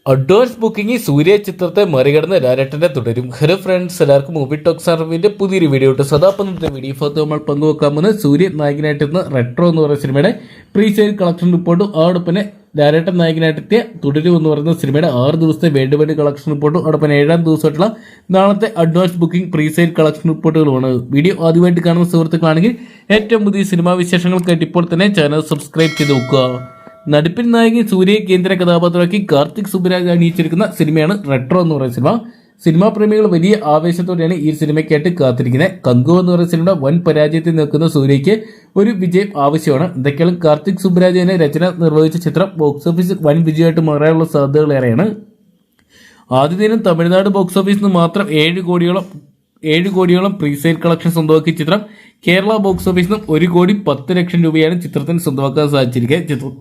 Advance booking സൂര്യ ചിത്രത്തെ മറികടന്ന് ലാലേട്ടന്റെ തുടരും. ഹലോ ഫ്രണ്ട്സ്, എല്ലാവർക്കും മൂവി ടോക്സ് അറിവിന്റെ പുതിയൊരു വീഡിയോ ഇട്ട് സദാപ്പന്നത്തെ വീഡിയോ ഭാഗത്ത് നമ്മൾ പങ്കുവെക്കാൻ പോകുന്നത് സൂര്യ നായകനായിട്ടിരുന്ന റെട്രോ എന്ന് പറയുന്ന സിനിമയുടെ പ്രീ സെയിൽ കളക്ഷൻ റിപ്പോർട്ടും അതോടൊപ്പം ലാലേട്ടൻ നായകനായിട്ടെത്തിയ തുടരും എന്ന് പറയുന്ന സിനിമയുടെ 6 ദിവസത്തെ വേൾഡ് വൈഡ് കളക്ഷൻ റിപ്പോർട്ടും അതോടൊപ്പം 7ാം ദിവസമായിട്ടുള്ള നാളത്തെ advance booking pre sale collection റിപ്പോർട്ടുകളുമാണ്. വീഡിയോ ആദ്യമായിട്ട് കാണുന്ന സുഹൃത്തുക്കളാണെങ്കിൽ ഏറ്റവും പുതിയ സിനിമാ വിശേഷങ്ങൾക്കായിട്ട് ഇപ്പോൾ തന്നെ ചാനൽ സബ്സ്ക്രൈബ് ചെയ്ത് നോക്കുക. നടിപ്പിൻ നായകൻ സൂര്യയെ കേന്ദ്ര കഥാപാത്രമാക്കി കാർത്തിക് സുബ്രാജ് അണിയിച്ചിരിക്കുന്ന സിനിമയാണ് റെട്രോ എന്ന് പറയുന്ന സിനിമാ പ്രേമികൾ വലിയ ആവേശത്തോടെയാണ് ഈ സിനിമയ്ക്കായിട്ട് കാത്തിരിക്കുന്നത്. കങ്കു എന്ന് പറയുന്ന സിനിമയുടെ വൻ പരാജയത്തിൽ നിൽക്കുന്ന സൂര്യയ്ക്ക് ഒരു വിജയം ആവശ്യമാണ്. എന്തൊക്കെയാണ് കാർത്തിക് സുബ്രാജിനെ രചന നിർവഹിച്ച ചിത്രം ബോക്സ് ഓഫീസിൽ വൻ വിജയമായിട്ട് മാറാനുള്ള സാധ്യതകൾ ഏറെയാണ്. ആദ്യ ദിനം തമിഴ്നാട് ബോക്സ് ഓഫീസിൽ നിന്ന് മാത്രം 7 കോടിയോളം പ്രീസെയിൽ കളക്ഷൻ സ്വന്തമാക്കിയ ചിത്രം കേരള ബോക്സ് ഓഫീസിൽ നിന്നും 1,10,00,000 രൂപയാണ് ചിത്രത്തിന് സ്വന്തമാക്കാൻ സാധിച്ചിരിക്കുക.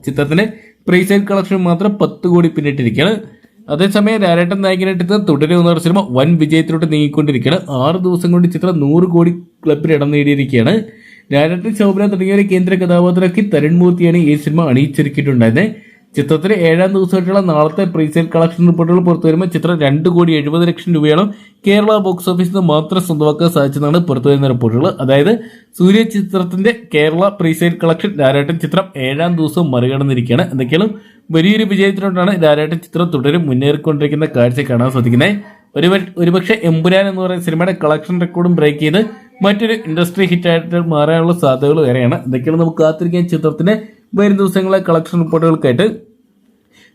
ചിത്രത്തിന്റെ പ്രീസെയിൽ കളക്ഷൻ മാത്രം 10 കോടി പിന്നിട്ടിരിക്കുകയാണ്. അതേസമയം ലാലേട്ടൻ നായകനായിട്ട് തുടരും എന്ന് പറഞ്ഞ സിനിമ വൻ വിജയത്തിലോട്ട് നീങ്ങിക്കൊണ്ടിരിക്കുകയാണ്. 6 ദിവസം കൊണ്ട് ചിത്രം 100 കോടി ക്ലബിൽ ഇടം നേടിയിരിക്കുകയാണ്. ലാലേട്ടൻ, ശോഭന തുടങ്ങിയവരെ കേന്ദ്ര കഥാപാത്രമാക്കി തരുൺ മൂർത്തിയാണ് ഈ സിനിമ അണിയിച്ചൊരുക്കിയിട്ടുണ്ടായിരുന്നത്. ചിത്രത്തിലെ 7ാം ദിവസമായിട്ടുള്ള നാളത്തെ പ്രീസെയിൽ കളക്ഷൻ റിപ്പോർട്ടുകൾ പുറത്തു വരുമ്പോൾ ചിത്രം 2,70,00,000 രൂപയോളം കേരള ബോക്സ് ഓഫീസിൽ നിന്ന് മാത്രം സ്വന്തമാക്കാൻ സാധിച്ചതാണ് പുറത്തുവരുന്ന റിപ്പോർട്ടുകൾ. അതായത് സൂര്യ ചിത്രത്തിന്റെ കേരള പ്രീസെയിൽ കളക്ഷൻ ലാലേട്ടൻ ചിത്രം 7ാം ദിവസവും മറികടന്നിരിക്കുകയാണ്. എന്തൊക്കെയാണ് വലിയൊരു വിജയത്തിലോട്ടാണ് ലാലേട്ടൻ ചിത്രം തുടരും മുന്നേറിക്കൊണ്ടിരിക്കുന്ന കാഴ്ച കാണാൻ സാധിക്കുന്നത്. ഒരുപക്ഷെ എമ്പുരാൻ എന്ന് പറയുന്ന സിനിമയുടെ കളക്ഷൻ റെക്കോർഡും ബ്രേക്ക് ചെയ്ത് മറ്റൊരു ഇൻഡസ്ട്രി ഹിറ്റായിട്ട് മാറാനുള്ള സാധ്യതകൾ ഏറെയാണ്. എന്തൊക്കെയാണ് നമുക്ക് കാത്തിരിക്കാൻ ചിത്രത്തിന്റെ വരും ദിവസങ്ങളെ കളക്ഷൻ റിപ്പോർട്ടുകൾക്കായിട്ട്.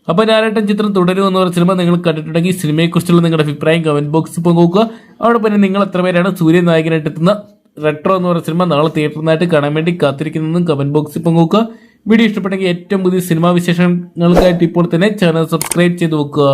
അപ്പോൾ ലാലേട്ടൻ ചിത്രം തുടരും എന്ന് പറഞ്ഞ സിനിമ നിങ്ങൾ കണ്ടിട്ടുണ്ടെങ്കിൽ സിനിമയെക്കുറിച്ചുള്ള നിങ്ങളുടെ അഭിപ്രായം കമന്റ് ബോക്സിൽ പങ്കുവെക്കുക. അവിടെ പിന്നെ നിങ്ങൾ എത്ര പേരാണ് സൂര്യ നായകനായിട്ട് എത്തുന്ന റെട്രോ എന്ന് പറഞ്ഞ സിനിമ നാളെ തിയേറ്ററിനായിട്ട് കാണാൻ വേണ്ടി കാത്തിരിക്കുന്നതെന്നും കമന്റ് ബോക്സിൽ പങ്കുവെക്കുക. വീഡിയോ ഇഷ്ടപ്പെട്ടെങ്കിൽ ഏറ്റവും പുതിയ സിനിമാ വിശേഷങ്ങൾക്കായിട്ട് ഇപ്പോൾ തന്നെ ചാനൽ സബ്സ്ക്രൈബ് ചെയ്ത് വെക്കുക.